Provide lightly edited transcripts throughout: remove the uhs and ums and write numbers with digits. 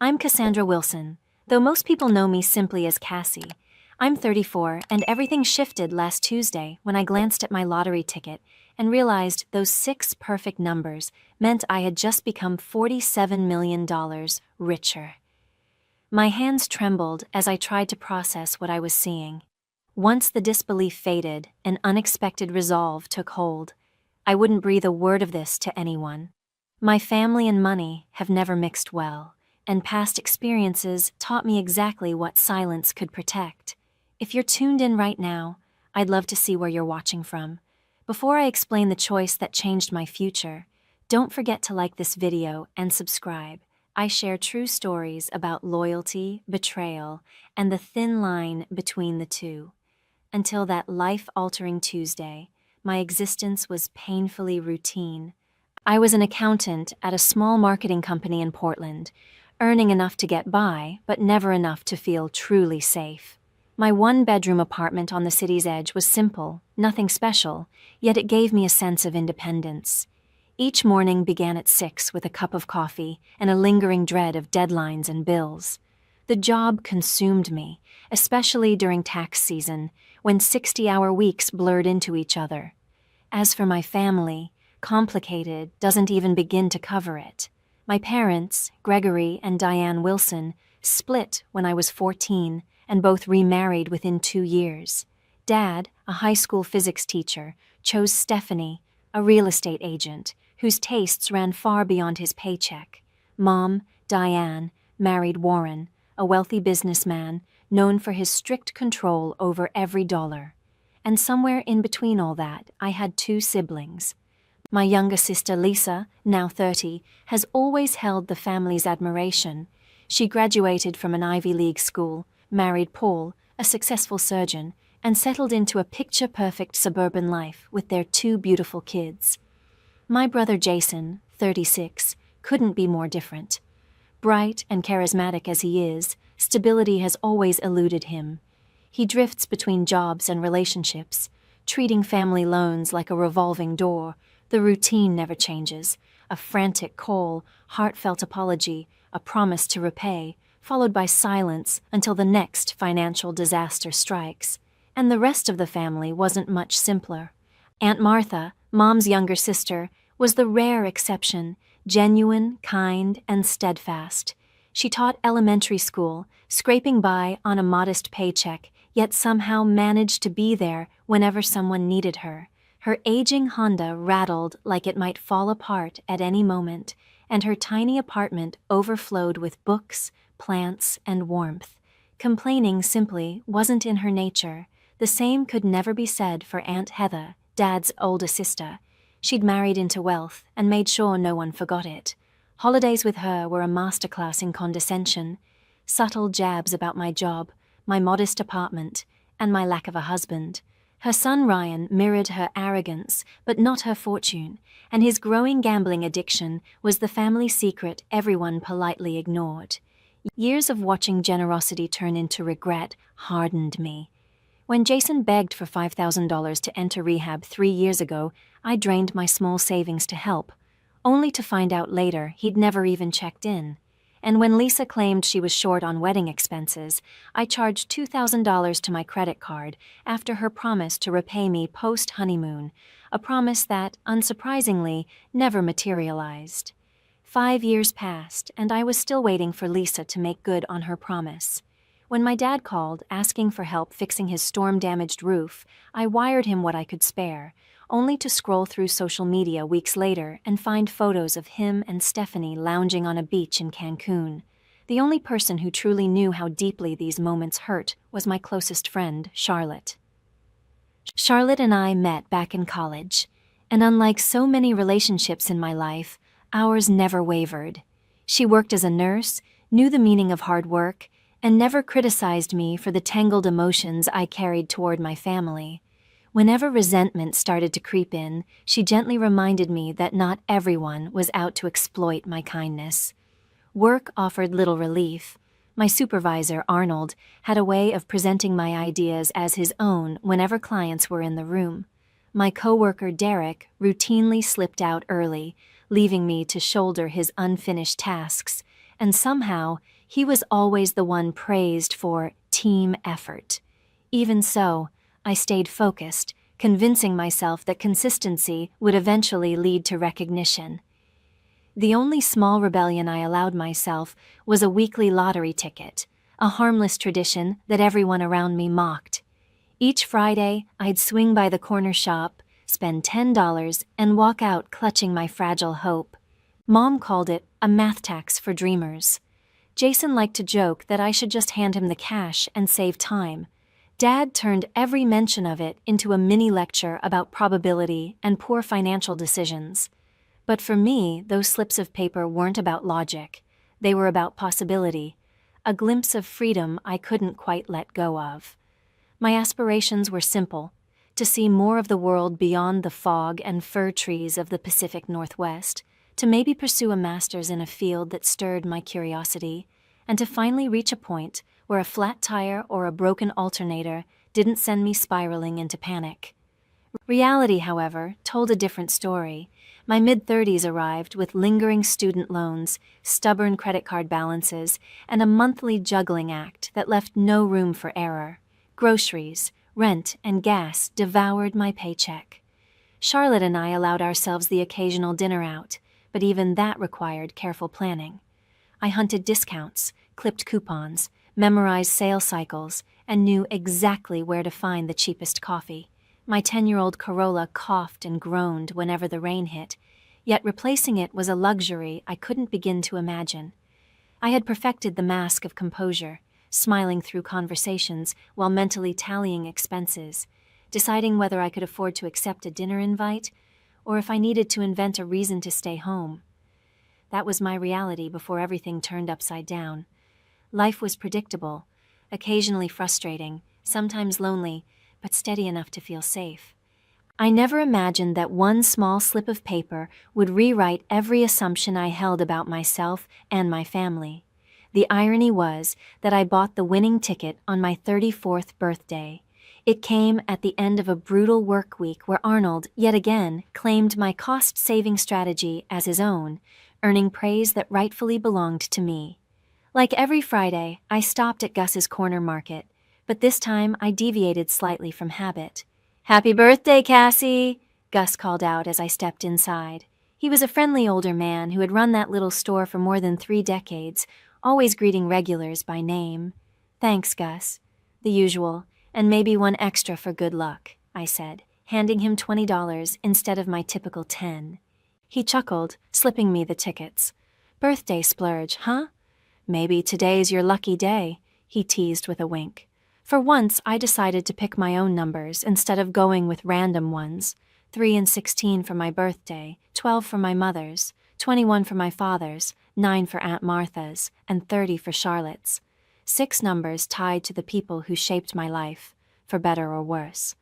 I'm Cassandra Wilson, though most people know me simply as Cassie. I'm 34, and everything shifted last Tuesday when I glanced at my lottery ticket and realized those 6 perfect numbers meant I had just become $47 million richer. My hands trembled as I tried to process what I was seeing. Once the disbelief faded, an unexpected resolve took hold. I wouldn't breathe a word of this to anyone. My family and money have never mixed well, and past experiences taught me exactly what silence could protect. If you're tuned in right now, I'd love to see where you're watching from. Before I explain the choice that changed my future, don't forget to like this video and subscribe. I share true stories about loyalty, betrayal, and the thin line between the two. Until that life-altering Tuesday, my existence was painfully routine. I was an accountant at a small marketing company in Portland, earning enough to get by, but never enough to feel truly safe. My one-bedroom apartment on the city's edge was simple, nothing special, yet it gave me a sense of independence. Each morning began at 6 with a cup of coffee and a lingering dread of deadlines and bills. The job consumed me, especially during tax season, when 60-hour weeks blurred into each other. As for my family, complicated doesn't even begin to cover it. My parents, Gregory and Diane Wilson, split when I was 14 and both remarried within 2 years. Dad, a high school physics teacher, chose Stephanie, a real estate agent, whose tastes ran far beyond his paycheck. Mom, Diane, married Warren, a wealthy businessman known for his strict control over every dollar. And somewhere in between all that, I had 2 siblings. My younger sister Lisa, now 30, has always held the family's admiration. She graduated from an Ivy League school, married Paul, a successful surgeon, and settled into a picture-perfect suburban life with their 2 beautiful kids. My brother Jason, 36, couldn't be more different. Bright and charismatic as he is, stability has always eluded him. He drifts between jobs and relationships, treating family loans like a revolving door. The routine never changes. A frantic call, heartfelt apology, a promise to repay, followed by silence until the next financial disaster strikes. And the rest of the family wasn't much simpler. Aunt Martha, Mom's younger sister, was the rare exception, genuine, kind, and steadfast. She taught elementary school, scraping by on a modest paycheck, yet somehow managed to be there whenever someone needed her. Her aging Honda rattled like it might fall apart at any moment, and her tiny apartment overflowed with books, plants, and warmth. Complaining simply wasn't in her nature. The same could never be said for Aunt Heather, Dad's older sister. She'd married into wealth and made sure no one forgot it. Holidays with her were a masterclass in condescension. Subtle jabs about my job, my modest apartment, and my lack of a husband. Her son Ryan mirrored her arrogance, but not her fortune, and his growing gambling addiction was the family secret everyone politely ignored. Years of watching generosity turn into regret hardened me. When Jason begged for $5,000 to enter rehab 3 years ago, I drained my small savings to help, only to find out later he'd never even checked in. And when Lisa claimed she was short on wedding expenses, I charged $2,000 to my credit card after her promise to repay me post-honeymoon, a promise that, unsurprisingly, never materialized. 5 years passed, and I was still waiting for Lisa to make good on her promise. When my dad called, asking for help fixing his storm-damaged roof, I wired him what I could spare, only to scroll through social media weeks later and find photos of him and Stephanie lounging on a beach in Cancun. The only person who truly knew how deeply these moments hurt was my closest friend, Charlotte. Charlotte and I met back in college, and unlike so many relationships in my life, ours never wavered. She worked as a nurse, knew the meaning of hard work, and never criticized me for the tangled emotions I carried toward my family. Whenever resentment started to creep in, she gently reminded me that not everyone was out to exploit my kindness. Work offered little relief. My supervisor, Arnold, had a way of presenting my ideas as his own whenever clients were in the room. My coworker, Derek, routinely slipped out early, leaving me to shoulder his unfinished tasks, and somehow he was always the one praised for team effort. Even so, I stayed focused, convincing myself that consistency would eventually lead to recognition. The only small rebellion I allowed myself was a weekly lottery ticket, a harmless tradition that everyone around me mocked. Each Friday, I'd swing by the corner shop, spend $10, and walk out clutching my fragile hope. Mom called it a math tax for dreamers. Jason liked to joke that I should just hand him the cash and save time. Dad turned every mention of it into a mini lecture about probability and poor financial decisions. But for me, those slips of paper weren't about logic. They were about possibility, a glimpse of freedom I couldn't quite let go of. My aspirations were simple: to see more of the world beyond the fog and fir trees of the Pacific Northwest, to maybe pursue a master's in a field that stirred my curiosity, and to finally reach a point where a flat tire or a broken alternator didn't send me spiraling into panic. Reality, however, told a different story. My mid-30s arrived with lingering student loans, stubborn credit card balances, and a monthly juggling act that left no room for error. Groceries, rent, and gas devoured my paycheck. Charlotte and I allowed ourselves the occasional dinner out, but even that required careful planning. I hunted discounts, clipped coupons, memorized sale cycles, and knew exactly where to find the cheapest coffee. My 10-year-old Corolla coughed and groaned whenever the rain hit, yet replacing it was a luxury I couldn't begin to imagine. I had perfected the mask of composure, smiling through conversations while mentally tallying expenses, deciding whether I could afford to accept a dinner invite or if I needed to invent a reason to stay home. That was my reality before everything turned upside down. Life was predictable, occasionally frustrating, sometimes lonely, but steady enough to feel safe. I never imagined that one small slip of paper would rewrite every assumption I held about myself and my family. The irony was that I bought the winning ticket on my 34th birthday. It came at the end of a brutal work week where Arnold, yet again, claimed my cost-saving strategy as his own, earning praise that rightfully belonged to me. Like every Friday, I stopped at Gus's corner market, but this time I deviated slightly from habit. "Happy birthday, Cassie!" Gus called out as I stepped inside. He was a friendly older man who had run that little store for more than 3 decades, always greeting regulars by name. "Thanks, Gus." "The usual, and maybe one extra for good luck," I said, handing him $20 instead of my typical 10. He chuckled, slipping me the tickets. "Birthday splurge, huh? Maybe today's your lucky day," he teased with a wink. For once, I decided to pick my own numbers instead of going with random ones. 3 and 16 for my birthday, 12 for my mother's, 21 for my father's, 9 for Aunt Martha's, and 30 for Charlotte's. 6 numbers tied to the people who shaped my life, for better or worse.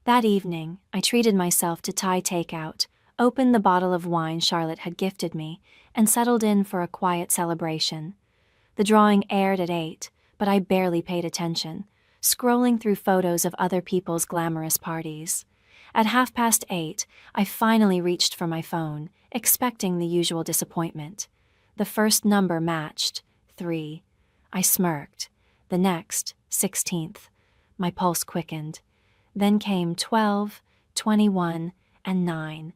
That evening, I treated myself to Thai takeout, opened the bottle of wine Charlotte had gifted me, and settled in for a quiet celebration. The drawing aired at 8, but I barely paid attention, scrolling through photos of other people's glamorous parties. At 8:30, I finally reached for my phone, expecting the usual disappointment. The first number matched, 3. I smirked. The next, 16th. My pulse quickened. Then came 12, 21, and 9.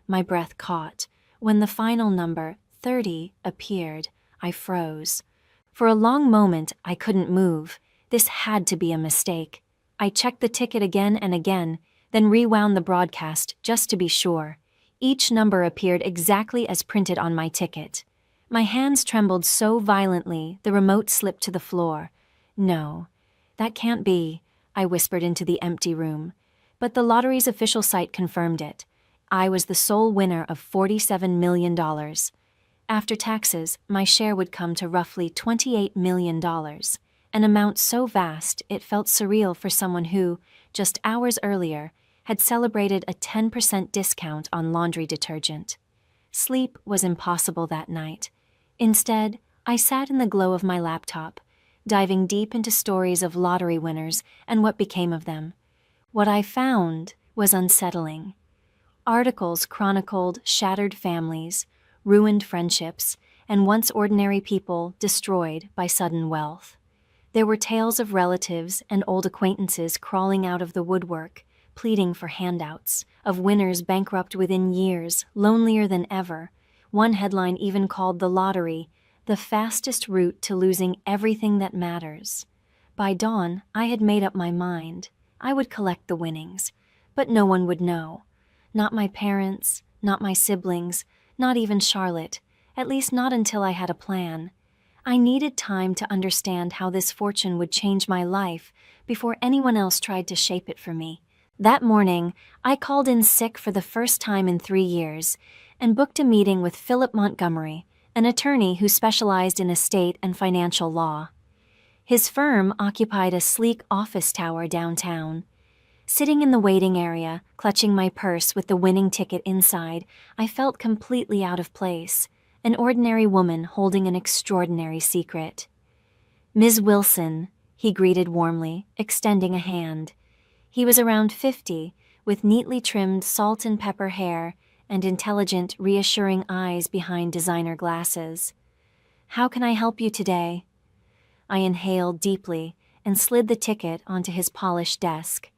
My breath caught. When the final number, 30, appeared, I froze. For a long moment, I couldn't move. This had to be a mistake. I checked the ticket again and again, then rewound the broadcast just to be sure. Each number appeared exactly as printed on my ticket. My hands trembled so violently the remote slipped to the floor. "No, that can't be," I whispered into the empty room. But the lottery's official site confirmed it. I was the sole winner of $47 million. After taxes, my share would come to roughly $28 million, an amount so vast it felt surreal for someone who, just hours earlier, had celebrated a 10% discount on laundry detergent. Sleep was impossible that night. Instead, I sat in the glow of my laptop, diving deep into stories of lottery winners and what became of them. What I found was unsettling. Articles chronicled shattered families, ruined friendships, and once ordinary people destroyed by sudden wealth. There were tales of relatives and old acquaintances crawling out of the woodwork, pleading for handouts, of winners bankrupt within years, lonelier than ever. One headline even called the lottery the fastest route to losing everything that matters. By dawn, I had made up my mind. I would collect the winnings, but no one would know. Not my parents, not my siblings, not even Charlotte, at least not until I had a plan. I needed time to understand how this fortune would change my life before anyone else tried to shape it for me. That morning, I called in sick for the first time in 3 years and booked a meeting with Philip Montgomery, an attorney who specialized in estate and financial law. His firm occupied a sleek office tower downtown. Sitting in the waiting area, clutching my purse with the winning ticket inside, I felt completely out of place, an ordinary woman holding an extraordinary secret. "Ms. Wilson," he greeted warmly, extending a hand. He was around 50, with neatly trimmed salt and pepper hair and intelligent, reassuring eyes behind designer glasses. "How can I help you today?" I inhaled deeply and slid the ticket onto his polished desk.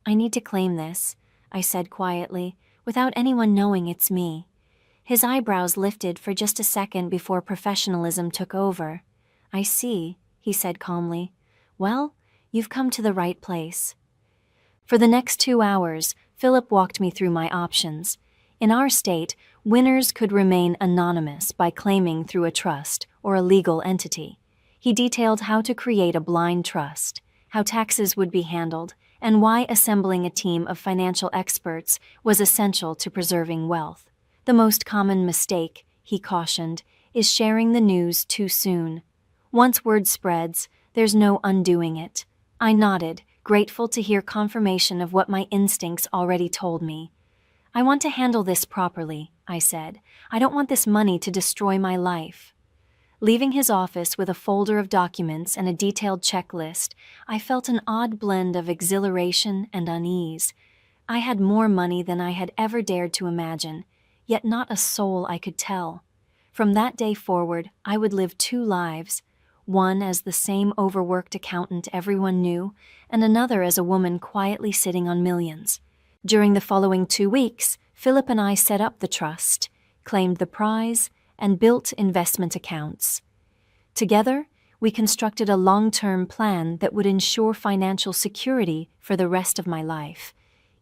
"I need to claim this," I said quietly, without anyone knowing it's me. His eyebrows lifted for just a second before professionalism took over. "I see," he said calmly. "Well, you've come to the right place." For the next 2 hours, Philip walked me through my options. In our state, winners could remain anonymous by claiming through a trust or a legal entity. He detailed how to create a blind trust, how taxes would be handled, and why assembling a team of financial experts was essential to preserving wealth. The most common mistake, he cautioned, is sharing the news too soon. Once word spreads, there's no undoing it. I nodded, grateful to hear confirmation of what my instincts already told me. "I want to handle this properly," I said. "I don't want this money to destroy my life." Leaving his office with a folder of documents and a detailed checklist, I felt an odd blend of exhilaration and unease. I had more money than I had ever dared to imagine, yet not a soul I could tell. From that day forward, I would live 2 lives, one as the same overworked accountant everyone knew, and another as a woman quietly sitting on millions. During the following 2 weeks, Philip and I set up the trust, claimed the prize, and built investment accounts. Together, we constructed a long-term plan that would ensure financial security for the rest of my life,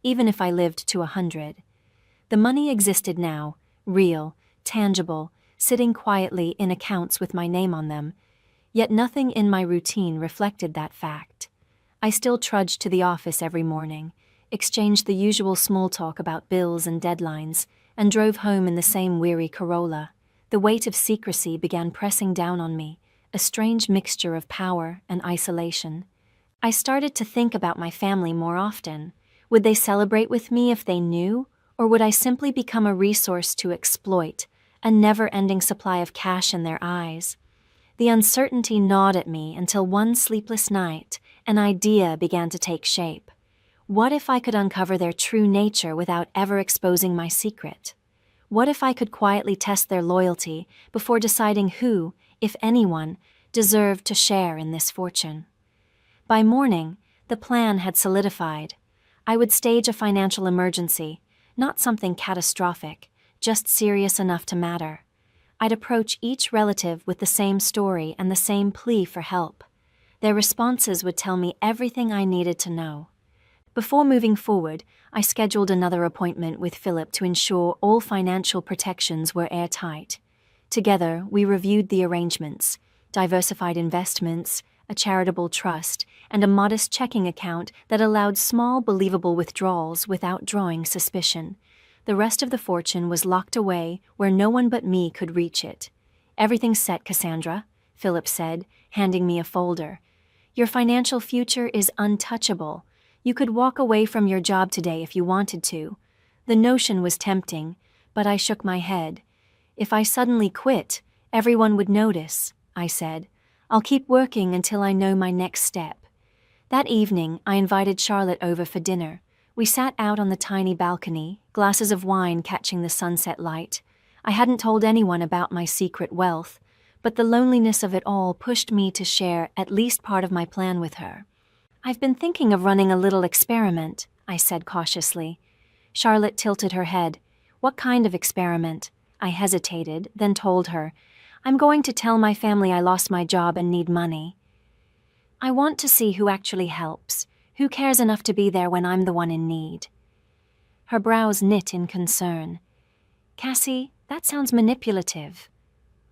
even if I lived to 100. The money existed now, real, tangible, sitting quietly in accounts with my name on them, yet nothing in my routine reflected that fact. I still trudged to the office every morning, exchanged the usual small talk about bills and deadlines, and drove home in the same weary Corolla. The weight of secrecy began pressing down on me, a strange mixture of power and isolation. I started to think about my family more often. Would they celebrate with me if they knew, or would I simply become a resource to exploit, a never-ending supply of cash in their eyes? The uncertainty gnawed at me until one sleepless night, an idea began to take shape. What if I could uncover their true nature without ever exposing my secret? What if I could quietly test their loyalty before deciding who, if anyone, deserved to share in this fortune? By morning, the plan had solidified. I would stage a financial emergency, not something catastrophic, just serious enough to matter. I'd approach each relative with the same story and the same plea for help. Their responses would tell me everything I needed to know. Before moving forward, I scheduled another appointment with Philip to ensure all financial protections were airtight. Together, we reviewed the arrangements, diversified investments, a charitable trust, and a modest checking account that allowed small, believable withdrawals without drawing suspicion. The rest of the fortune was locked away where no one but me could reach it. "Everything's set, Cassandra," Philip said, handing me a folder. "Your financial future is untouchable. You could walk away from your job today if you wanted to." The notion was tempting, but I shook my head. "If I suddenly quit, everyone would notice," I said. "I'll keep working until I know my next step." That evening, I invited Charlotte over for dinner. We sat out on the tiny balcony, glasses of wine catching the sunset light. I hadn't told anyone about my secret wealth, but the loneliness of it all pushed me to share at least part of my plan with her. "I've been thinking of running a little experiment," I said cautiously. Charlotte tilted her head. "What kind of experiment?" I hesitated, then told her, "I'm going to tell my family I lost my job and need money. I want to see who actually helps, who cares enough to be there when I'm the one in need." Her brows knit in concern. "Cassie, that sounds manipulative.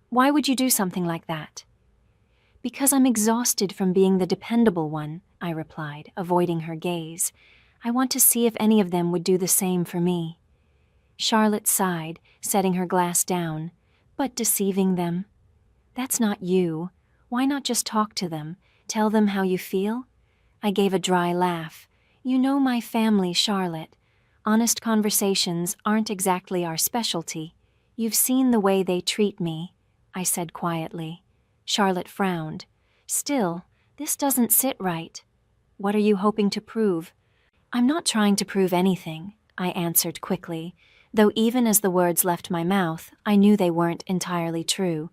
Why would you do something like that?" "Because I'm exhausted from being the dependable one," I replied, avoiding her gaze. "I want to see if any of them would do the same for me." Charlotte sighed, setting her glass down. "But deceiving them? That's not you. Why not just talk to them? Tell them how you feel?" I gave a dry laugh. "You know my family, Charlotte. Honest conversations aren't exactly our specialty. You've seen the way they treat me," I said quietly. Charlotte frowned. "Still, this doesn't sit right. What are you hoping to prove?" "I'm not trying to prove anything," I answered quickly, though even as the words left my mouth, I knew they weren't entirely true.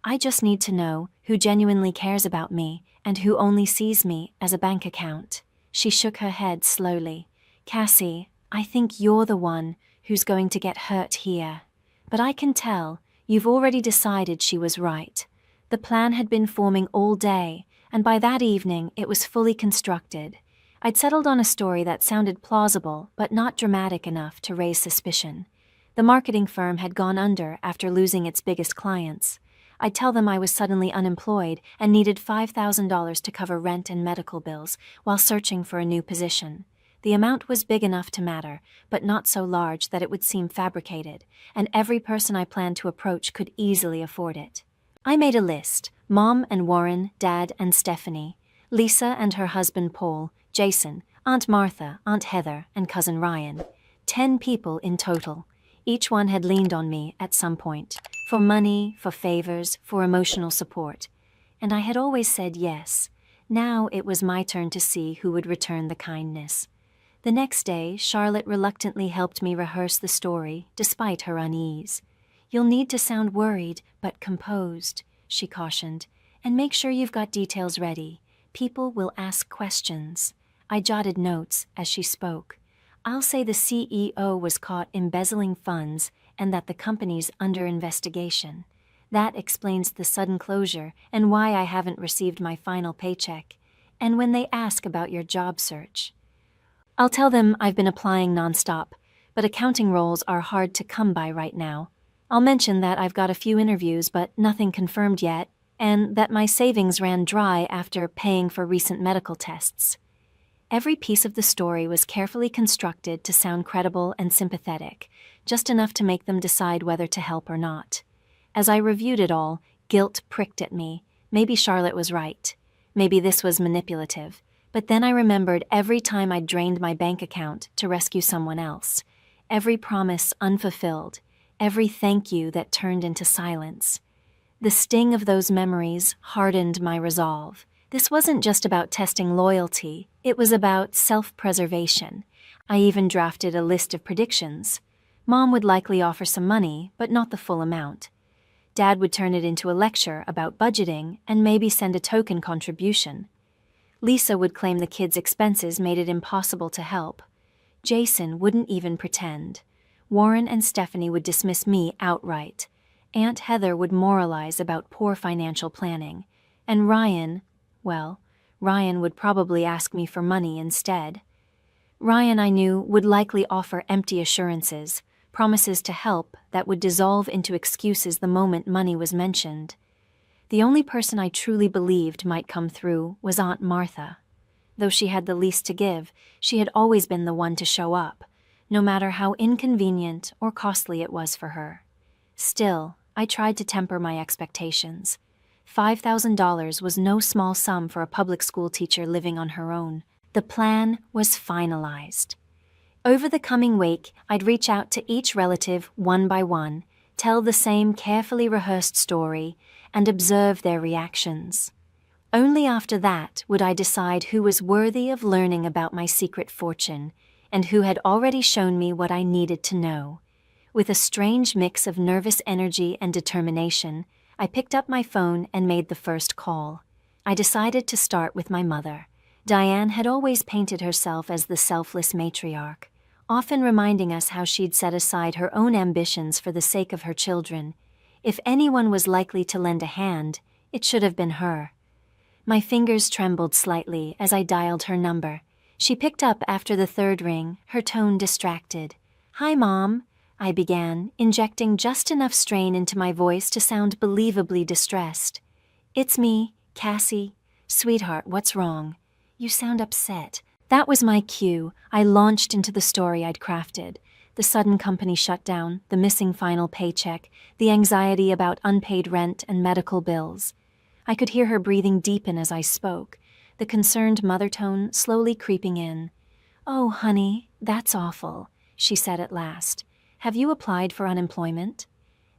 "I just need to know who genuinely cares about me and who only sees me as a bank account." She shook her head slowly. "Cassie, I think you're the one who's going to get hurt here. But I can tell you've already decided she was right. The plan had been forming all day, and by that evening it was fully constructed. I'd settled on a story that sounded plausible but not dramatic enough to raise suspicion. The marketing firm had gone under after losing its biggest clients. I'd tell them I was suddenly unemployed and needed $5,000 to cover rent and medical bills while searching for a new position. The amount was big enough to matter, but not so large that it would seem fabricated, and every person I planned to approach could easily afford it. I made a list: Mom and Warren, Dad and Stephanie, Lisa and her husband Paul, Jason, Aunt Martha, Aunt Heather, and Cousin Ryan. 10 people in total. Each one had leaned on me at some point, for money, for favors, for emotional support. And I had always said yes. Now it was my turn to see who would return the kindness. The next day, Charlotte reluctantly helped me rehearse the story, despite her unease. "You'll need to sound worried, but composed," she cautioned, "and make sure you've got details ready. People will ask questions." I jotted notes as she spoke. "I'll say the CEO was caught embezzling funds and that the company's under investigation. That explains the sudden closure and why I haven't received my final paycheck. And when they ask about your job search, I'll tell them I've been applying nonstop, but accounting roles are hard to come by right now. I'll mention that I've got a few interviews but nothing confirmed yet, and that my savings ran dry after paying for recent medical tests." Every piece of the story was carefully constructed to sound credible and sympathetic, just enough to make them decide whether to help or not. As I reviewed it all, guilt pricked at me. Maybe Charlotte was right. Maybe this was manipulative. But then I remembered every time I'd drained my bank account to rescue someone else. Every promise unfulfilled. Every thank you that turned into silence. The sting of those memories hardened my resolve. This wasn't just about testing loyalty, it was about self-preservation. I even drafted a list of predictions. Mom would likely offer some money, but not the full amount. Dad would turn it into a lecture about budgeting and maybe send a token contribution. Lisa would claim the kids' expenses made it impossible to help. Jason wouldn't even pretend. Warren and Stephanie would dismiss me outright. Aunt Heather would moralize about poor financial planning. And Ryan would probably ask me for money instead. Ryan, I knew, would likely offer empty assurances, promises to help that would dissolve into excuses the moment money was mentioned. The only person I truly believed might come through was Aunt Martha. Though she had the least to give, she had always been the one to show up, no matter how inconvenient or costly it was for her. Still, I tried to temper my expectations. $5,000 was no small sum for a public school teacher living on her own. The plan was finalized. Over the coming week, I'd reach out to each relative one by one, tell the same carefully rehearsed story, and observe their reactions. Only after that would I decide who was worthy of learning about my secret fortune, and who had already shown me what I needed to know. With a strange mix of nervous energy and determination, I picked up my phone and made the first call. I decided to start with my mother. Diane had always painted herself as the selfless matriarch, often reminding us how she'd set aside her own ambitions for the sake of her children. If anyone was likely to lend a hand, it should have been her. My fingers trembled slightly as I dialed her number. She picked up after the third ring, her tone distracted. "Hi, Mom," I began, injecting just enough strain into my voice to sound believably distressed. "It's me, Cassie. Sweetheart, what's wrong? You sound upset." That was my cue. I launched into the story I'd crafted. The sudden company shutdown, the missing final paycheck, the anxiety about unpaid rent and medical bills. I could hear her breathing deepen as I spoke, the concerned mother tone slowly creeping in. "Oh, honey, that's awful," she said at last. "Have you applied for unemployment?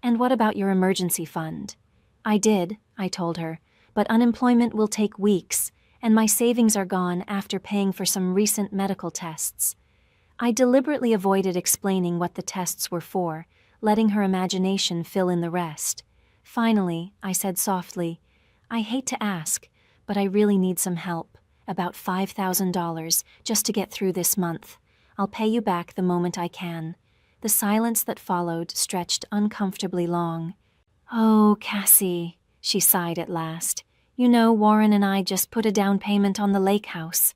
And what about your emergency fund?" "I did," I told her, "but unemployment will take weeks, and my savings are gone after paying for some recent medical tests." I deliberately avoided explaining what the tests were for, letting her imagination fill in the rest. Finally, I said softly, "I hate to ask, but I really need some help. About $5,000, just to get through this month. I'll pay you back the moment I can." The silence that followed stretched uncomfortably long. "Oh, Cassie," she sighed at last. "You know, Warren and I just put a down payment on the lake house.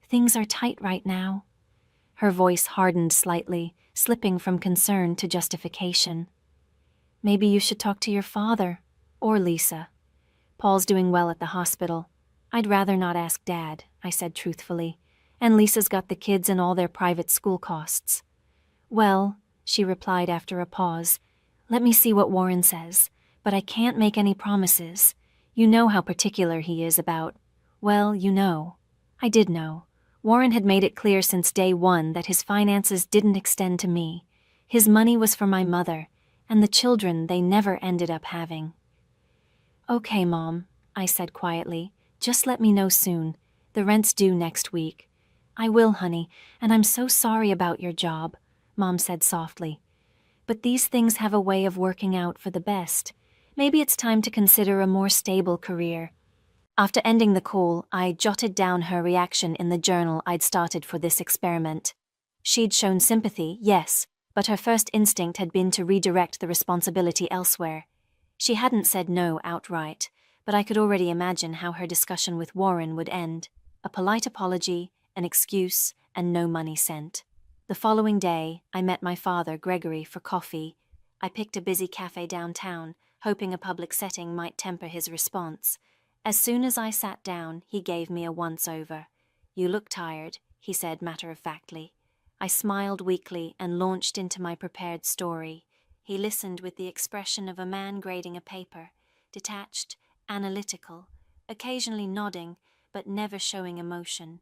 Things are tight right now." Her voice hardened slightly, slipping from concern to justification. "Maybe you should talk to your father, or Lisa. Paul's doing well at the hospital. I'd rather not ask Dad," I said truthfully. "And Lisa's got the kids and all their private school costs." "Well," she replied after a pause, "let me see what Warren says, but I can't make any promises. You know how particular he is about, well, you know." I did know. Warren had made it clear since day one that his finances didn't extend to me. His money was for my mother, and the children they never ended up having. "Okay, Mom," I said quietly. "Just let me know soon. The rent's due next week." "I will, honey, and I'm so sorry about your job," Mom said softly. "But these things have a way of working out for the best. Maybe it's time to consider a more stable career." After ending the call, I jotted down her reaction in the journal I'd started for this experiment. She'd shown sympathy, yes, but her first instinct had been to redirect the responsibility elsewhere. She hadn't said no outright, but I could already imagine how her discussion with Warren would end. A polite apology, an excuse, and no money sent. The following day, I met my father, Gregory, for coffee. I picked a busy cafe downtown, hoping a public setting might temper his response. As soon as I sat down, he gave me a once-over. "You look tired," he said matter-of-factly. I smiled weakly and launched into my prepared story. He listened with the expression of a man grading a paper, detached, analytical, occasionally nodding, but never showing emotion.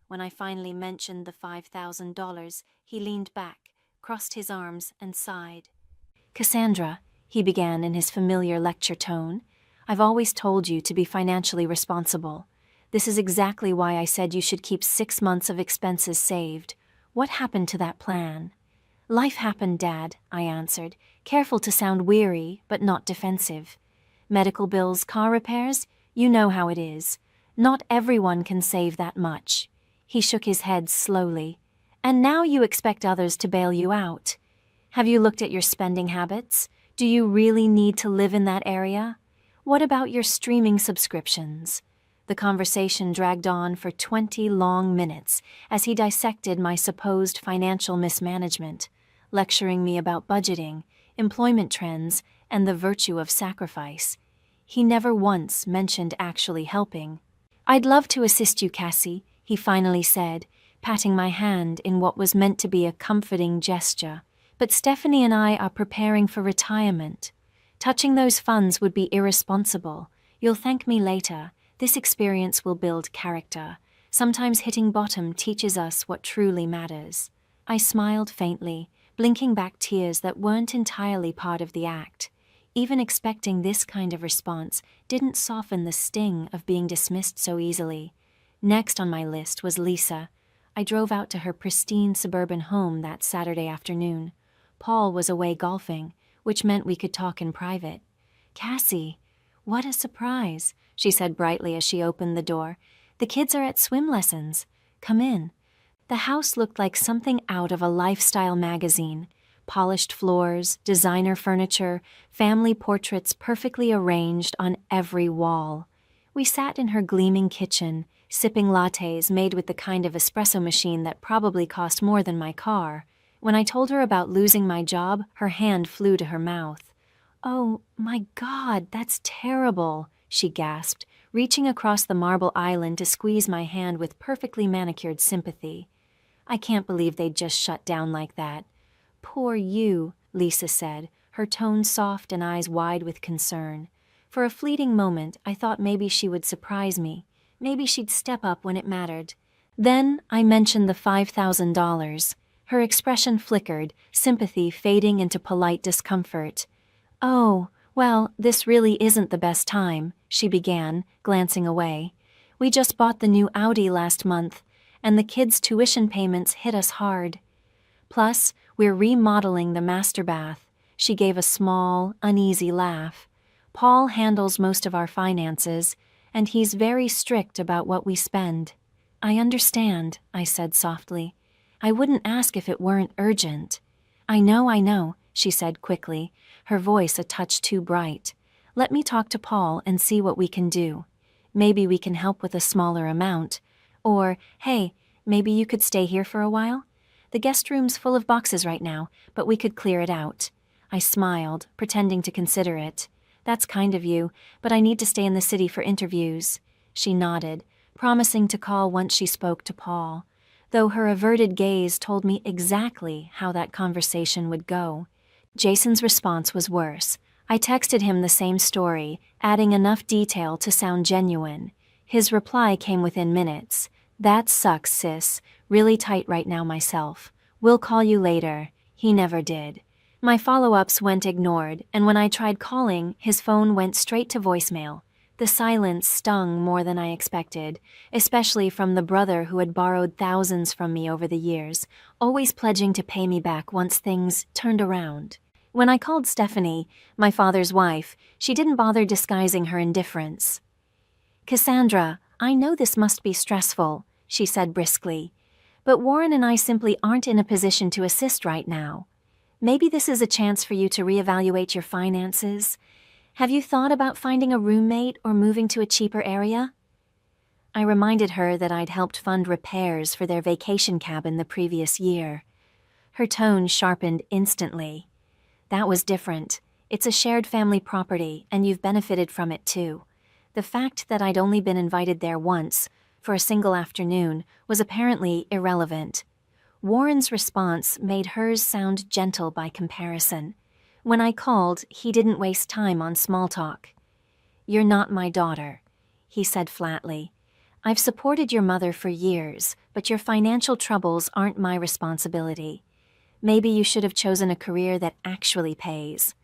When I finally mentioned the $5,000, he leaned back, crossed his arms, and sighed. "Cassandra," he began in his familiar lecture tone, "I've always told you to be financially responsible. This is exactly why I said you should keep 6 months of expenses saved. What happened to that plan?" "Life happened, Dad," I answered, careful to sound weary but not defensive. "Medical bills, car repairs, you know how it is. Not everyone can save that much." He shook his head slowly. "And now you expect others to bail you out. Have you looked at your spending habits? Do you really need to live in that area? What about your streaming subscriptions?" The conversation dragged on for 20 long minutes as he dissected my supposed financial mismanagement, lecturing me about budgeting, employment trends, and the virtue of sacrifice. He never once mentioned actually helping. "I'd love to assist you, Cassie," he finally said, patting my hand in what was meant to be a comforting gesture. "But Stephanie and I are preparing for retirement. Touching those funds would be irresponsible. You'll thank me later. This experience will build character. Sometimes hitting bottom teaches us what truly matters." I smiled faintly, blinking back tears that weren't entirely part of the act. Even expecting this kind of response didn't soften the sting of being dismissed so easily. Next on my list was Lisa. I drove out to her pristine suburban home that Saturday afternoon. Paul was away golfing, which meant we could talk in private. "Cassie, what a surprise," she said brightly as she opened the door. "The kids are at swim lessons. Come in." The house looked like something out of a lifestyle magazine. Polished floors, designer furniture, family portraits perfectly arranged on every wall. We sat in her gleaming kitchen, sipping lattes made with the kind of espresso machine that probably cost more than my car. When I told her about losing my job, her hand flew to her mouth. "Oh, my God, that's terrible," she gasped, reaching across the marble island to squeeze my hand with perfectly manicured sympathy. "I can't believe they'd just shut down like that." "Poor you," Lisa said, her tone soft and eyes wide with concern. For a fleeting moment, I thought maybe she would surprise me. Maybe she'd step up when it mattered. Then I mentioned the $5,000. Her expression flickered, sympathy fading into polite discomfort. "Oh, well, this really isn't the best time," she began, glancing away. "We just bought the new Audi last month, and the kids' tuition payments hit us hard. Plus, we're remodeling the master bath." She gave a small, uneasy laugh. "Paul handles most of our finances, and he's very strict about what we spend." "I understand," I said softly. "I wouldn't ask if it weren't urgent." I know," she said quickly, her voice a touch too bright. "Let me talk to Paul and see what we can do. Maybe we can help with a smaller amount. Or, hey, maybe you could stay here for a while? The guest room's full of boxes right now, but we could clear it out." I smiled, pretending to consider it. "That's kind of you, but I need to stay in the city for interviews." She nodded, promising to call once she spoke to Paul, though her averted gaze told me exactly how that conversation would go. Jason's response was worse. I texted him the same story, adding enough detail to sound genuine. His reply came within minutes. "That sucks, sis. Really tight right now myself. We'll call you later." He never did. My follow-ups went ignored, and when I tried calling, his phone went straight to voicemail. The silence stung more than I expected, especially from the brother who had borrowed thousands from me over the years, always pledging to pay me back once things turned around. When I called Stephanie, my father's wife, she didn't bother disguising her indifference. "Cassandra, I know this must be stressful," she said briskly, "but Warren and I simply aren't in a position to assist right now. Maybe this is a chance for you to reevaluate your finances. Have you thought about finding a roommate or moving to a cheaper area?" I reminded her that I'd helped fund repairs for their vacation cabin the previous year. Her tone sharpened instantly. "That was different. It's a shared family property, and you've benefited from it too." The fact that I'd only been invited there once, for a single afternoon, was apparently irrelevant. Warren's response made hers sound gentle by comparison. When I called, he didn't waste time on small talk. "You're not my daughter," he said flatly. "I've supported your mother for years, but your financial troubles aren't my responsibility. Maybe you should have chosen a career that actually pays."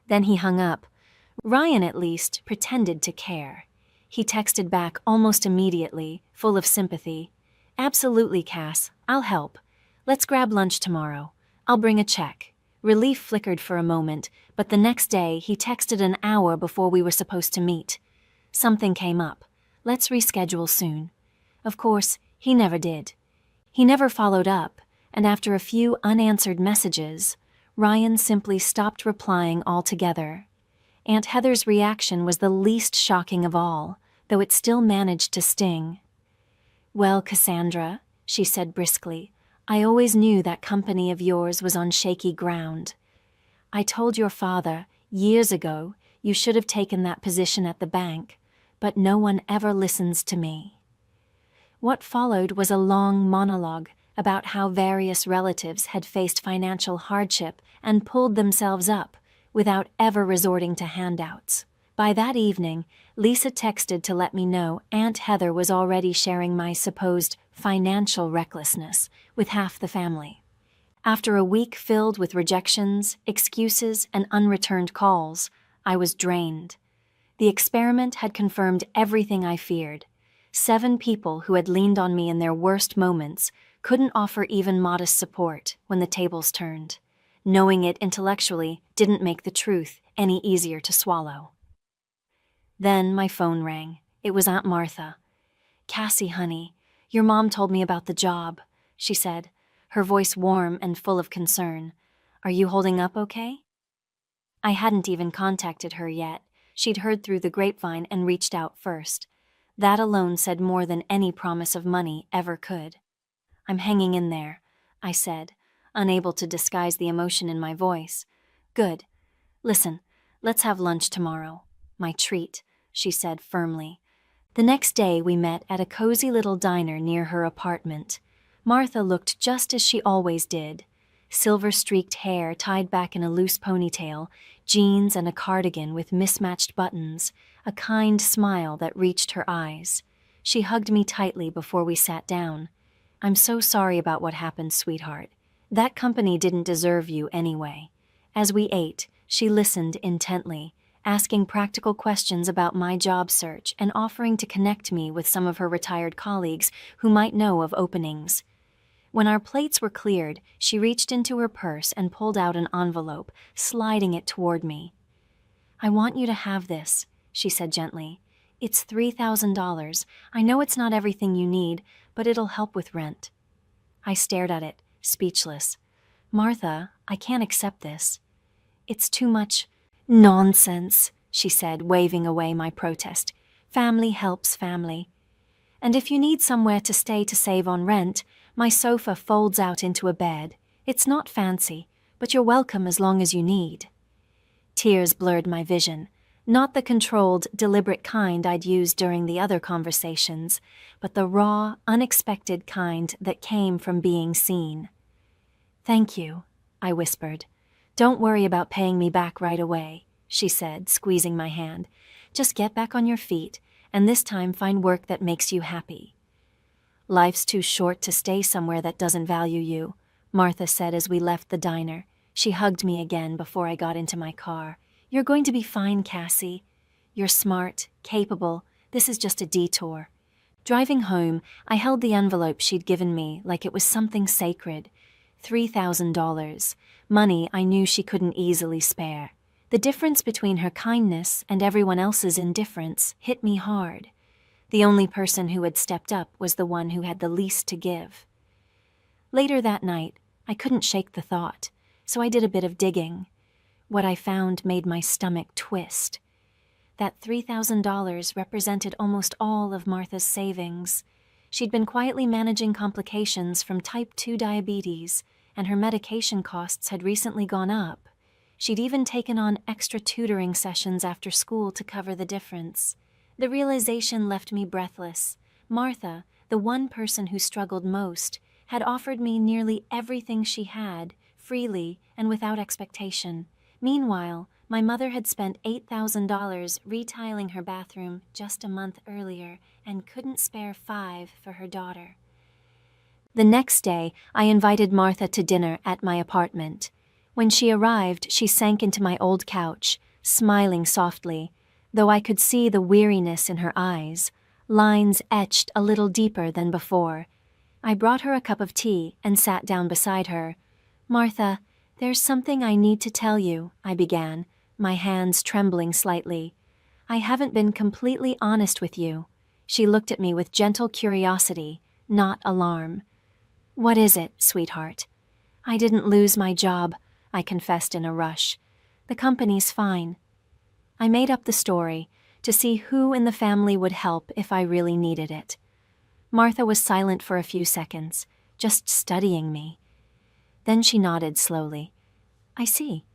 Then he hung up. Ryan, at least, pretended to care. He texted back almost immediately, full of sympathy. "Absolutely, Cass. I'll help. Let's grab lunch tomorrow. I'll bring a check." Relief flickered for a moment, but the next day he texted an hour before we were supposed to meet. "Something came up. Let's reschedule soon." Of course, he never did. He never followed up, and after a few unanswered messages, Ryan simply stopped replying altogether. Aunt Heather's reaction was the least shocking of all, though it still managed to sting. "Well, Cassandra," she said briskly, "I always knew that company of yours was on shaky ground. I told your father, years ago, you should have taken that position at the bank, but no one ever listens to me." What followed was a long monologue about how various relatives had faced financial hardship and pulled themselves up without ever resorting to handouts. By that evening, Lisa texted to let me know Aunt Heather was already sharing my supposed financial recklessness with half the family. After a week filled with rejections, excuses, and unreturned calls, I was drained. The experiment had confirmed everything I feared. 7 people who had leaned on me in their worst moments couldn't offer even modest support when the tables turned. Knowing it intellectually didn't make the truth any easier to swallow. Then my phone rang. It was Aunt Martha. "Cassie, honey, your mom told me about the job," she said, her voice warm and full of concern. "Are you holding up okay?" I hadn't even contacted her yet. She'd heard through the grapevine and reached out first. That alone said more than any promise of money ever could. "I'm hanging in there," I said, unable to disguise the emotion in my voice. "Good. Listen, let's have lunch tomorrow. My treat," she said firmly. The next day we met at a cozy little diner near her apartment. Martha looked just as she always did. Silver-streaked hair tied back in a loose ponytail, jeans and a cardigan with mismatched buttons, a kind smile that reached her eyes. She hugged me tightly before we sat down. "I'm so sorry about what happened, sweetheart. That company didn't deserve you anyway." As we ate, she listened intently, asking practical questions about my job search and offering to connect me with some of her retired colleagues who might know of openings. When our plates were cleared, she reached into her purse and pulled out an envelope, sliding it toward me. "I want you to have this," she said gently. "It's $3,000. I know it's not everything you need, but it'll help with rent." I stared at it, speechless. "Martha, I can't accept this." "It's too much." "Nonsense," she said, waving away my protest. "Family helps family. And if you need somewhere to stay to save on rent, my sofa folds out into a bed. It's not fancy, but you're welcome as long as you need." Tears blurred my vision, not the controlled, deliberate kind I'd used during the other conversations, but the raw, unexpected kind that came from being seen. "Thank you," I whispered. "Don't worry about paying me back right away," she said, squeezing my hand. "Just get back on your feet, and this time find work that makes you happy." "Life's too short to stay somewhere that doesn't value you," Martha said as we left the diner. She hugged me again before I got into my car. "You're going to be fine, Cassie. You're smart, capable. This is just a detour." Driving home, I held the envelope she'd given me like it was something sacred. $3,000, money I knew she couldn't easily spare. The difference between her kindness and everyone else's indifference hit me hard. The only person who had stepped up was the one who had the least to give. Later that night, I couldn't shake the thought, so I did a bit of digging. What I found made my stomach twist. That $3,000 represented almost all of Martha's savings. She'd been quietly managing complications from type 2 diabetes, and her medication costs had recently gone up. She'd even taken on extra tutoring sessions after school to cover the difference. The realization left me breathless. Martha, the one person who struggled most, had offered me nearly everything she had, freely and without expectation. Meanwhile, my mother had spent $8,000 retiling her bathroom just a month earlier and couldn't spare $5 for her daughter. The next day, I invited Martha to dinner at my apartment. When she arrived, she sank into my old couch, smiling softly, though I could see the weariness in her eyes, lines etched a little deeper than before. I brought her a cup of tea and sat down beside her. "Martha, there's something I need to tell you," I began, my hands trembling slightly. "I haven't been completely honest with you." She looked at me with gentle curiosity, not alarm. "What is it, sweetheart?" "I didn't lose my job," I confessed in a rush. "The company's fine." I made up the story to see who in the family would help if I really needed it. Martha was silent for a few seconds, just studying me. Then she nodded slowly. "I see.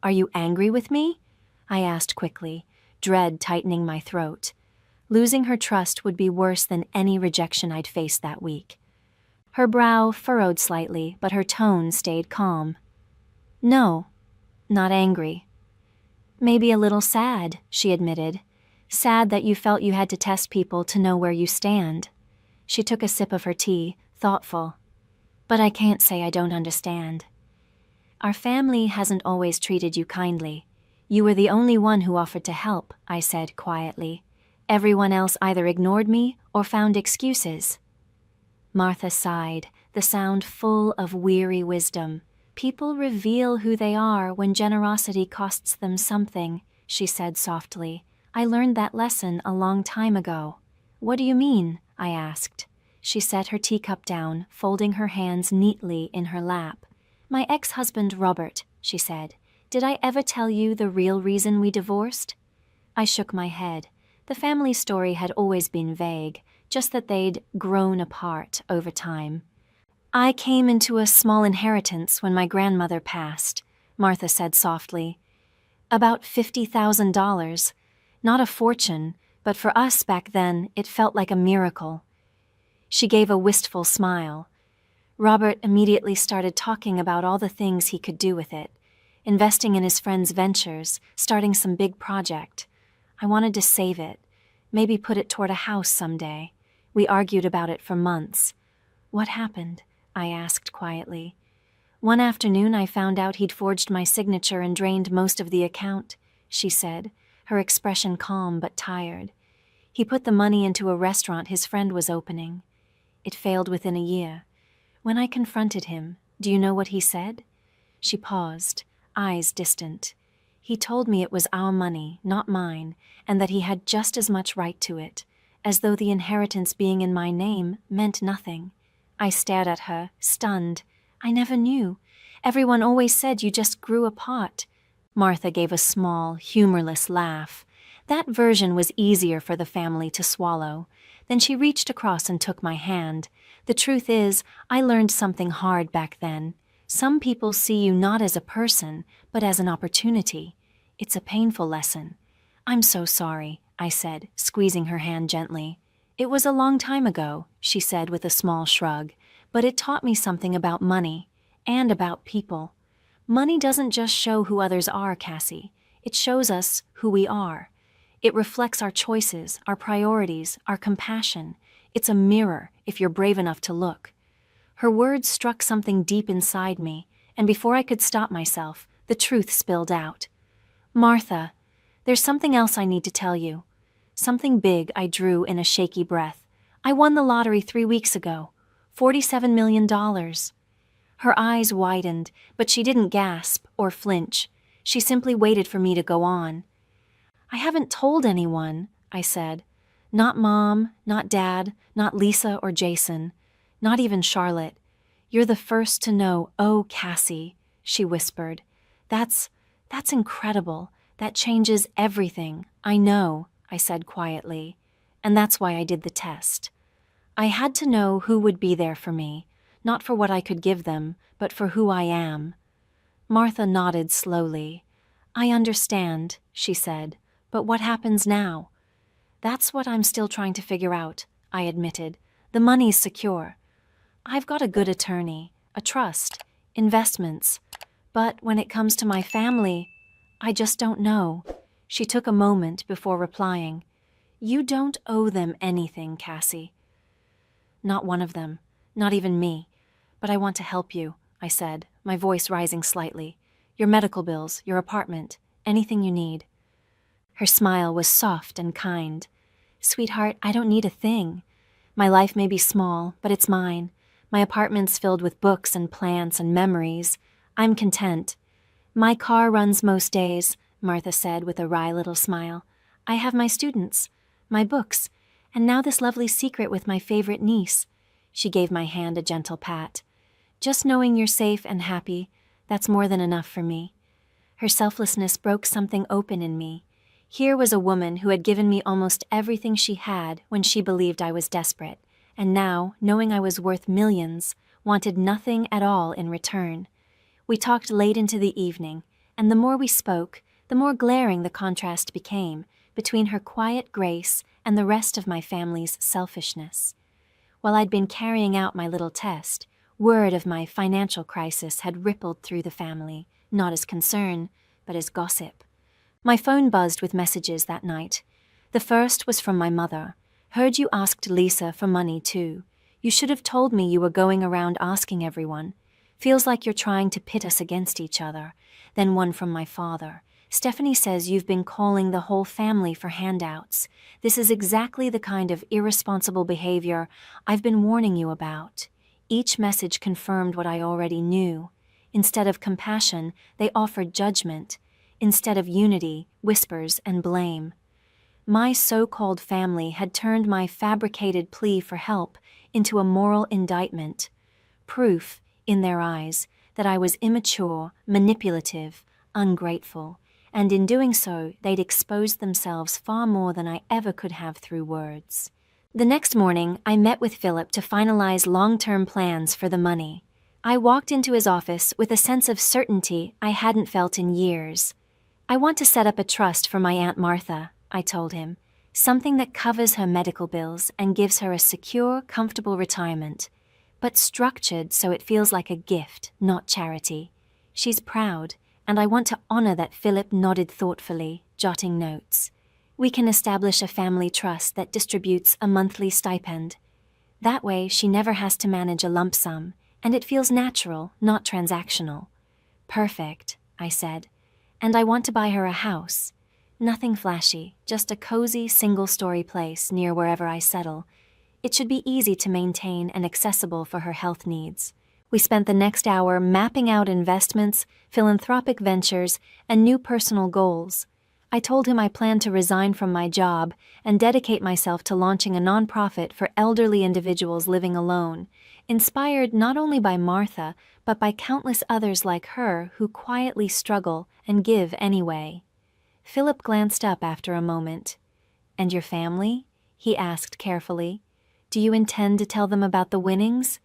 Are you angry with me?" I asked quickly, dread tightening my throat. Losing her trust would be worse than any rejection I'd faced that week. Her brow furrowed slightly, but her tone stayed calm. "No, not angry." "Maybe a little sad," she admitted. "Sad that you felt you had to test people to know where you stand." She took a sip of her tea, thoughtful. "But I can't say I don't understand. Our family hasn't always treated you kindly. You were the only one who offered to help," I said quietly. "Everyone else either ignored me or found excuses." Martha sighed, the sound full of weary wisdom. People reveal who they are when generosity costs them something, she said softly. I learned that lesson a long time ago. What do you mean? I asked. She set her teacup down, folding her hands neatly in her lap. My ex-husband Robert, she said. Did I ever tell you the real reason we divorced? I shook my head. The family story had always been vague, just that they'd grown apart over time. I came into a small inheritance when my grandmother passed, Martha said softly. About $50,000. Not a fortune, but for us back then, it felt like a miracle. She gave a wistful smile. Robert immediately started talking about all the things he could do with it, investing in his friend's ventures, starting some big project. I wanted to save it, maybe put it toward a house someday. We argued about it for months. What happened? I asked quietly. One afternoon I found out he'd forged my signature and drained most of the account, she said, her expression calm but tired. He put the money into a restaurant his friend was opening. It failed within a year. When I confronted him, do you know what he said? She paused, eyes distant. He told me it was our money, not mine, and that he had just as much right to it, as though the inheritance being in my name meant nothing. I stared at her, stunned. I never knew. Everyone always said you just grew apart. Martha gave a small, humorless laugh. That version was easier for the family to swallow. Then she reached across and took my hand. The truth is, I learned something hard back then. Some people see you not as a person, but as an opportunity. It's a painful lesson. I'm so sorry, I said, squeezing her hand gently. It was a long time ago, she said with a small shrug, but it taught me something about money and about people. Money doesn't just show who others are, Cassie. It shows us who we are. It reflects our choices, our priorities, our compassion. It's a mirror, if you're brave enough to look. Her words struck something deep inside me, and before I could stop myself, the truth spilled out. Martha, there's something else I need to tell you. Something big, I drew in a shaky breath. I won the lottery 3 weeks ago. $47 million. Her eyes widened, but she didn't gasp or flinch. She simply waited for me to go on. I haven't told anyone, I said. Not Mom, not Dad, not Lisa or Jason, not even Charlotte. You're the first to know. Oh, Cassie, she whispered. That's incredible. That changes everything. I know, I said quietly. And that's why I did the test. I had to know who would be there for me, not for what I could give them, but for who I am. Martha nodded slowly. I understand, she said, but what happens now? That's what I'm still trying to figure out, I admitted. The money's secure. I've got a good attorney, a trust, investments. But when it comes to my family, I just don't know. She took a moment before replying. You don't owe them anything, Cassie. Not one of them, not even me. But I want to help you, I said, my voice rising slightly. Your medical bills, your apartment, anything you need. Her smile was soft and kind. Sweetheart, I don't need a thing. My life may be small, but it's mine. My apartment's filled with books and plants and memories. I'm content. My car runs most days, Martha said with a wry little smile. I have my students, my books, and now this lovely secret with my favorite niece. She gave my hand a gentle pat. Just knowing you're safe and happy, that's more than enough for me. Her selflessness broke something open in me. Here was a woman who had given me almost everything she had when she believed I was desperate, and now, knowing I was worth millions, wanted nothing at all in return. We talked late into the evening, and the more we spoke, the more glaring the contrast became between her quiet grace and the rest of my family's selfishness. While I'd been carrying out my little test, word of my financial crisis had rippled through the family, not as concern, but as gossip. My phone buzzed with messages that night. The first was from my mother. Heard you asked Lisa for money too. You should have told me you were going around asking everyone. Feels like you're trying to pit us against each other. Then one from my father. Stephanie says you've been calling the whole family for handouts. This is exactly the kind of irresponsible behavior I've been warning you about. Each message confirmed what I already knew. Instead of compassion, they offered judgment. Instead of unity, whispers and blame. My so-called family had turned my fabricated plea for help into a moral indictment. Proof, in their eyes, that I was immature, manipulative, ungrateful, and in doing so they'd exposed themselves far more than I ever could have through words. The next morning, I met with Philip to finalize long-term plans for the money. I walked into his office with a sense of certainty I hadn't felt in years. I want to set up a trust for my Aunt Martha, I told him, something that covers her medical bills and gives her a secure, comfortable retirement, but structured so it feels like a gift, not charity. She's proud, and I want to honor that. Philip nodded thoughtfully, jotting notes. We can establish a family trust that distributes a monthly stipend. That way, she never has to manage a lump sum, and it feels natural, not transactional. Perfect, I said. And I want to buy her a house. Nothing flashy, just a cozy, single-story place near wherever I settle. It should be easy to maintain and accessible for her health needs. We spent the next hour mapping out investments, philanthropic ventures, and new personal goals. I told him I planned to resign from my job and dedicate myself to launching a nonprofit for elderly individuals living alone, inspired not only by Martha, but by countless others like her who quietly struggle and give anyway. Philip glanced up after a moment. "And your family?" he asked carefully. "Do you intend to tell them about the winnings?"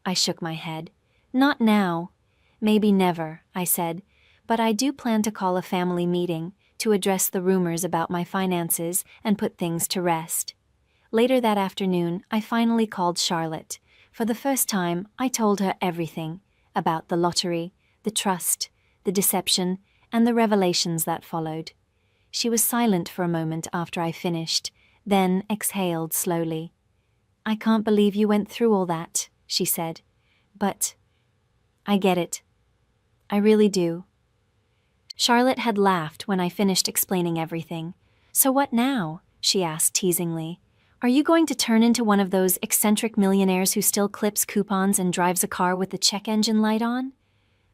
I shook my head. "Not now. Maybe never," I said, "but I do plan to call a family meeting to address the rumors about my finances and put things to rest." Later that afternoon, I finally called Charlotte. For the first time, I told her everything about the lottery, the trust, the deception, and the revelations that followed. She was silent for a moment after I finished, then exhaled slowly. "I can't believe you went through all that," she said. "But I get it. I really do." Charlotte had laughed when I finished explaining everything. "So what now?" she asked teasingly. "Are you going to turn into one of those eccentric millionaires who still clips coupons and drives a car with the check engine light on?"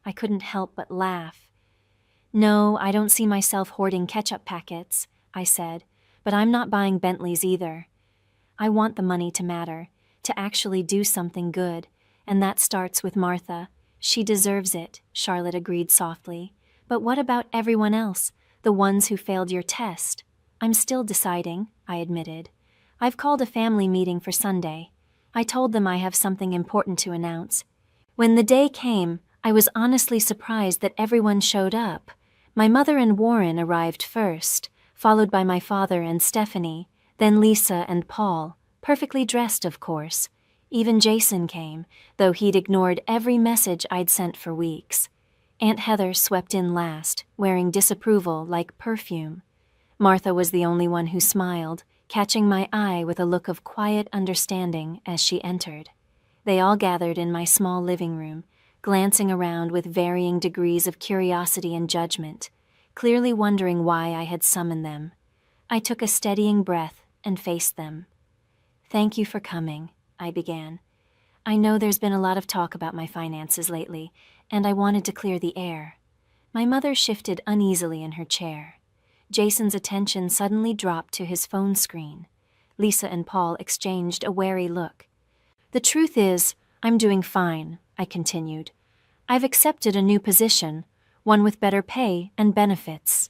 I couldn't help but laugh. "No, I don't see myself hoarding ketchup packets," I said, "but I'm not buying Bentleys either. I want the money to matter, to actually do something good, and that starts with Martha. She deserves it," Charlotte agreed softly. "But what about everyone else, the ones who failed your test?" "I'm still deciding," I admitted. "I've called a family meeting for Sunday. I told them I have something important to announce." When the day came, I was honestly surprised that everyone showed up. My mother and Warren arrived first, followed by my father and Stephanie, then Lisa and Paul, perfectly dressed, of course. Even Jason came, though he'd ignored every message I'd sent for weeks. Aunt Heather swept in last, wearing disapproval like perfume. Martha was the only one who smiled, catching my eye with a look of quiet understanding as she entered. They all gathered in my small living room, glancing around with varying degrees of curiosity and judgment, clearly wondering why I had summoned them. I took a steadying breath and faced them. "Thank you for coming," I began. "I know there's been a lot of talk about my finances lately, and I wanted to clear the air." My mother shifted uneasily in her chair. Jason's attention suddenly dropped to his phone screen. Lisa and Paul exchanged a wary look. "The truth is, I'm doing fine," I continued. "I've accepted a new position, one with better pay and benefits."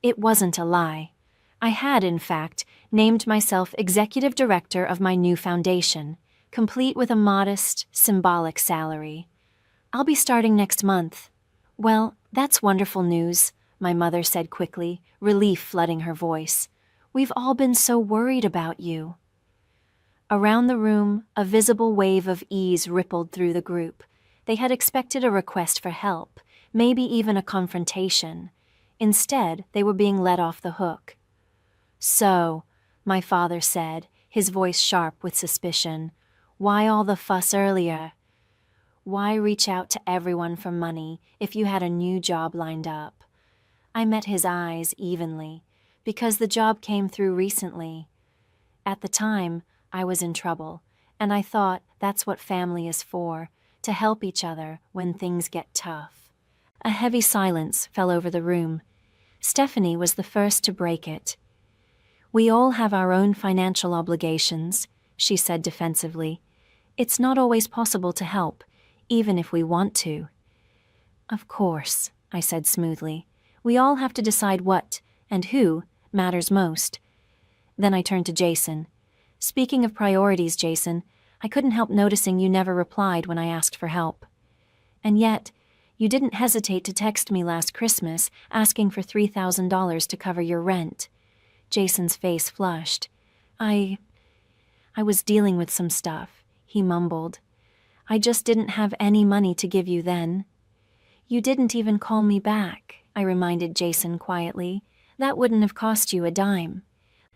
It wasn't a lie. I had, in fact, named myself executive director of my new foundation, complete with a modest, symbolic salary. "I'll be starting next month." "Well, that's wonderful news," my mother said quickly, relief flooding her voice. "We've all been so worried about you." Around the room, a visible wave of ease rippled through the group. They had expected a request for help, maybe even a confrontation. Instead, they were being let off the hook. "So," my father said, his voice sharp with suspicion, "why all the fuss earlier? Why reach out to everyone for money if you had a new job lined up?" I met his eyes evenly, because the job came through recently. At the time, I was in trouble, and I thought that's what family is for, to help each other when things get tough. A heavy silence fell over the room. Stephanie was the first to break it. "We all have our own financial obligations," she said defensively. "It's not always possible to help, even if we want to." "Of course," I said smoothly. "We all have to decide what, and who, matters most." Then I turned to Jason. "Speaking of priorities, Jason, I couldn't help noticing you never replied when I asked for help. And yet, you didn't hesitate to text me last Christmas asking for $3,000 to cover your rent." Jason's face flushed. I was dealing with some stuff," he mumbled. "I just didn't have any money to give you then." "You didn't even call me back," I reminded Jason quietly. "That wouldn't have cost you a dime."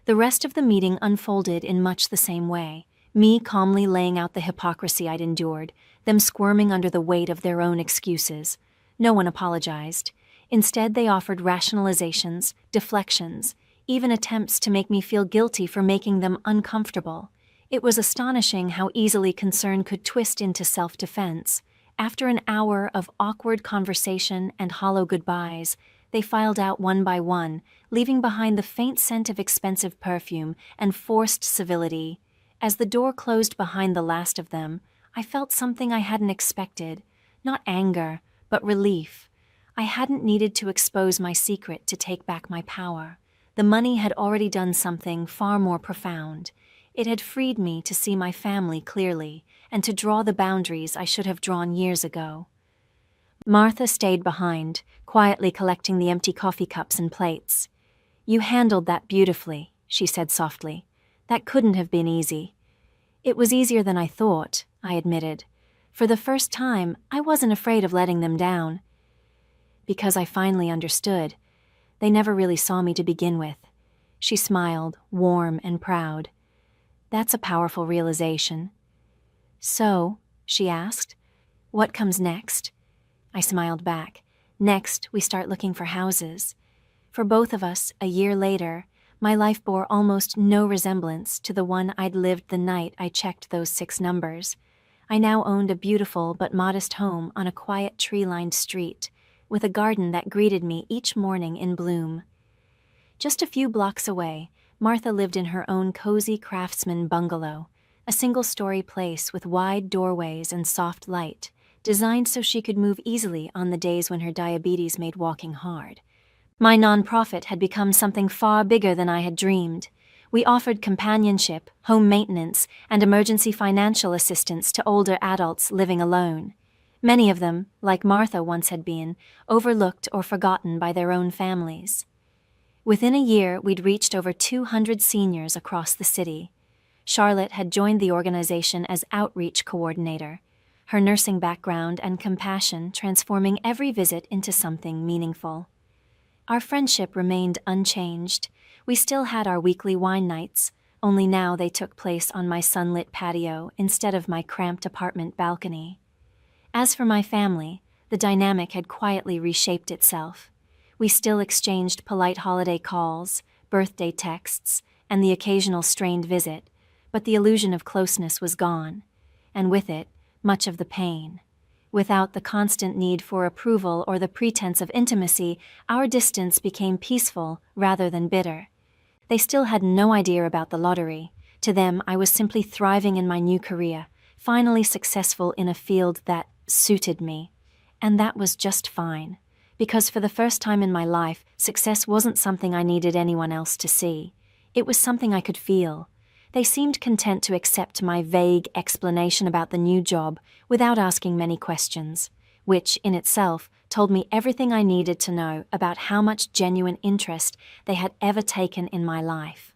The rest of the meeting unfolded in much the same way, me calmly laying out the hypocrisy I'd endured, them squirming under the weight of their own excuses. No one apologized. Instead, they offered rationalizations, deflections, even attempts to make me feel guilty for making them uncomfortable. It was astonishing how easily concern could twist into self-defense. After an hour of awkward conversation and hollow goodbyes, they filed out one by one, leaving behind the faint scent of expensive perfume and forced civility. As the door closed behind the last of them, I felt something I hadn't expected. Not anger, but relief. I hadn't needed to expose my secret to take back my power. The money had already done something far more profound. It had freed me to see my family clearly and to draw the boundaries I should have drawn years ago. Martha stayed behind, quietly collecting the empty coffee cups and plates. "You handled that beautifully," she said softly. "That couldn't have been easy." "It was easier than I thought," I admitted. For the first time, I wasn't afraid of letting them down. Because I finally understood. They never really saw me to begin with. She smiled, warm and proud. "That's a powerful realization." "So," she asked, "what comes next?" I smiled back. "Next, we start looking for houses." For both of us, a year later, my life bore almost no resemblance to the one I'd lived the night I checked those 6 numbers. I now owned a beautiful but modest home on a quiet tree-lined street, with a garden that greeted me each morning in bloom. Just a few blocks away, Martha lived in her own cozy craftsman bungalow, a single-story place with wide doorways and soft light, designed so she could move easily on the days when her diabetes made walking hard. My nonprofit had become something far bigger than I had dreamed. We offered companionship, home maintenance, and emergency financial assistance to older adults living alone. Many of them, like Martha once had been, overlooked or forgotten by their own families. Within a year, we'd reached over 200 seniors across the city. Charlotte had joined the organization as outreach coordinator, her nursing background and compassion transforming every visit into something meaningful. Our friendship remained unchanged. We still had our weekly wine nights, only now they took place on my sunlit patio instead of my cramped apartment balcony. As for my family, the dynamic had quietly reshaped itself. We still exchanged polite holiday calls, birthday texts, and the occasional strained visit, but the illusion of closeness was gone, and with it, much of the pain. Without the constant need for approval or the pretense of intimacy, our distance became peaceful rather than bitter. They still had no idea about the lottery. To them, I was simply thriving in my new career, finally successful in a field that suited me. And that was just fine, because for the first time in my life, success wasn't something I needed anyone else to see. It was something I could feel. They seemed content to accept my vague explanation about the new job without asking many questions, which, in itself, told me everything I needed to know about how much genuine interest they had ever taken in my life.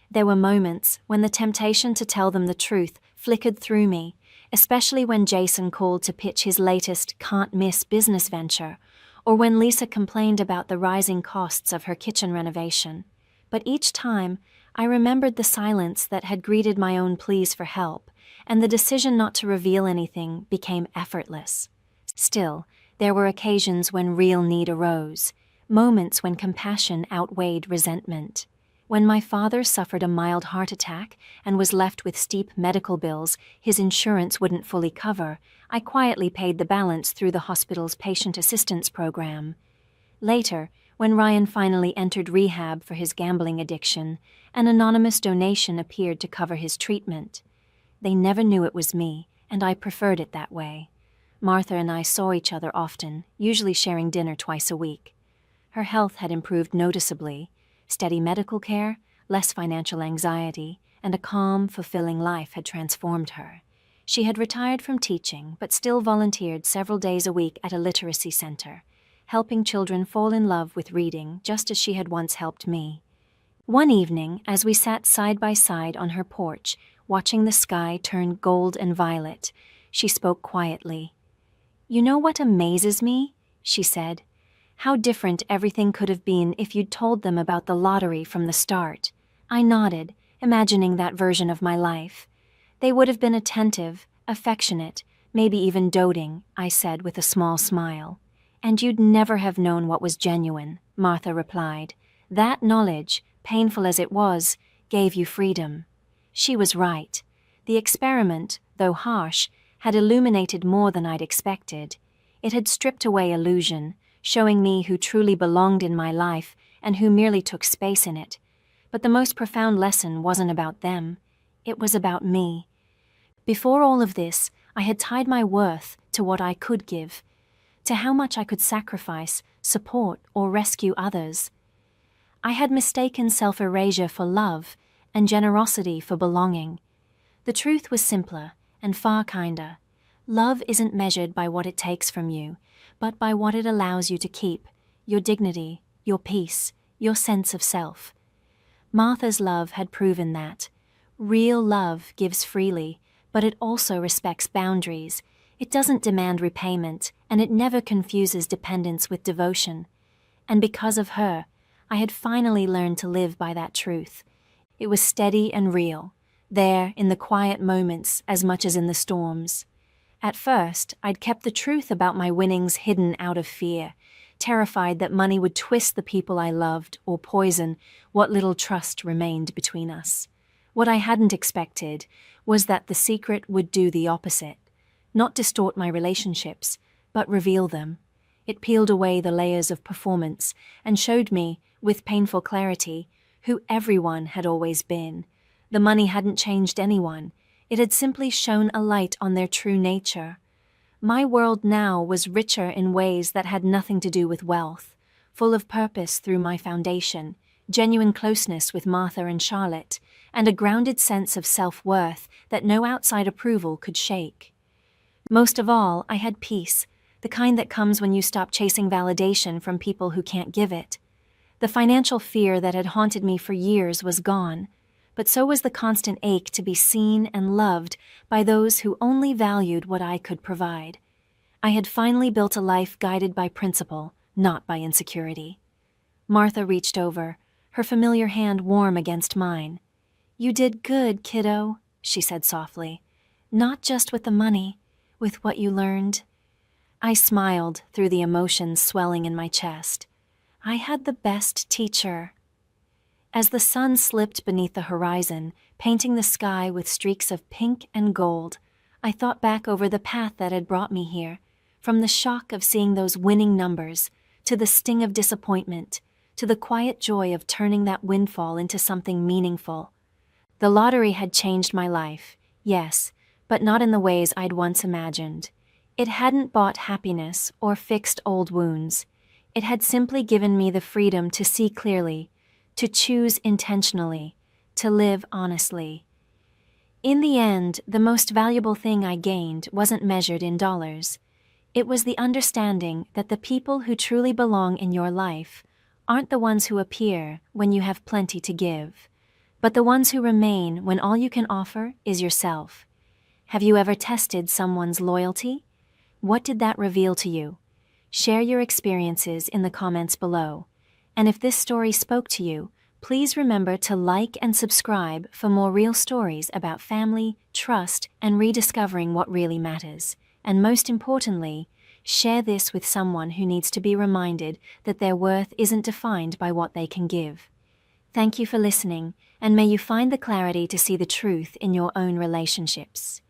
There were moments when the temptation to tell them the truth flickered through me, especially when Jason called to pitch his latest can't-miss business venture, or when Lisa complained about the rising costs of her kitchen renovation. But each time, I remembered the silence that had greeted my own pleas for help, and the decision not to reveal anything became effortless. Still, there were occasions when real need arose, moments when compassion outweighed resentment. When my father suffered a mild heart attack and was left with steep medical bills his insurance wouldn't fully cover, I quietly paid the balance through the hospital's patient assistance program. Later, when Ryan finally entered rehab for his gambling addiction, an anonymous donation appeared to cover his treatment. They never knew it was me, and I preferred it that way. Martha and I saw each other often, usually sharing dinner twice a week. Her health had improved noticeably. Steady medical care, less financial anxiety, and a calm, fulfilling life had transformed her. She had retired from teaching, but still volunteered several days a week at a literacy center, helping children fall in love with reading just as she had once helped me. One evening, as we sat side by side on her porch, watching the sky turn gold and violet, she spoke quietly. "You know what amazes me?" she said. "How different everything could have been if you'd told them about the lottery from the start." I nodded, imagining that version of my life. "They would have been attentive, affectionate, maybe even doting," I said with a small smile. "And you'd never have known what was genuine," Martha replied. "That knowledge, painful as it was, gave you freedom." She was right. The experiment, though harsh, had illuminated more than I'd expected. It had stripped away illusion, showing me who truly belonged in my life and who merely took space in it. But the most profound lesson wasn't about them. It was about me. Before all of this, I had tied my worth to what I could give, to how much I could sacrifice, support, or rescue others. I had mistaken self-erasure for love and generosity for belonging. The truth was simpler and far kinder. Love isn't measured by what it takes from you, but by what it allows you to keep, your dignity, your peace, your sense of self. Martha's love had proven that. Real love gives freely, but it also respects boundaries. It doesn't demand repayment, and it never confuses dependence with devotion. And because of her, I had finally learned to live by that truth. It was steady and real, there in the quiet moments as much as in the storms. At first, I'd kept the truth about my winnings hidden out of fear, terrified that money would twist the people I loved or poison what little trust remained between us. What I hadn't expected was that the secret would do the opposite, not distort my relationships, but reveal them. It peeled away the layers of performance and showed me, with painful clarity, who everyone had always been. The money hadn't changed anyone. It had simply shone a light on their true nature. My world now was richer in ways that had nothing to do with wealth, full of purpose through my foundation, genuine closeness with Martha and Charlotte, and a grounded sense of self-worth that no outside approval could shake. Most of all, I had peace, the kind that comes when you stop chasing validation from people who can't give it. The financial fear that had haunted me for years was gone, but so was the constant ache to be seen and loved by those who only valued what I could provide. I had finally built a life guided by principle, not by insecurity. Martha reached over, her familiar hand warm against mine. "You did good, kiddo," she said softly. "Not just with the money, with what you learned." I smiled through the emotions swelling in my chest. I had the best teacher. As the sun slipped beneath the horizon, painting the sky with streaks of pink and gold, I thought back over the path that had brought me here, from the shock of seeing those winning numbers, to the sting of disappointment, to the quiet joy of turning that windfall into something meaningful. The lottery had changed my life, yes, but not in the ways I'd once imagined. It hadn't bought happiness or fixed old wounds. It had simply given me the freedom to see clearly, to choose intentionally, to live honestly. In the end, the most valuable thing I gained wasn't measured in dollars. It was the understanding that the people who truly belong in your life aren't the ones who appear when you have plenty to give, but the ones who remain when all you can offer is yourself. Have you ever tested someone's loyalty? What did that reveal to you? Share your experiences in the comments below. And if this story spoke to you, please remember to like and subscribe for more real stories about family, trust, and rediscovering what really matters. And most importantly, share this with someone who needs to be reminded that their worth isn't defined by what they can give. Thank you for listening, and may you find the clarity to see the truth in your own relationships.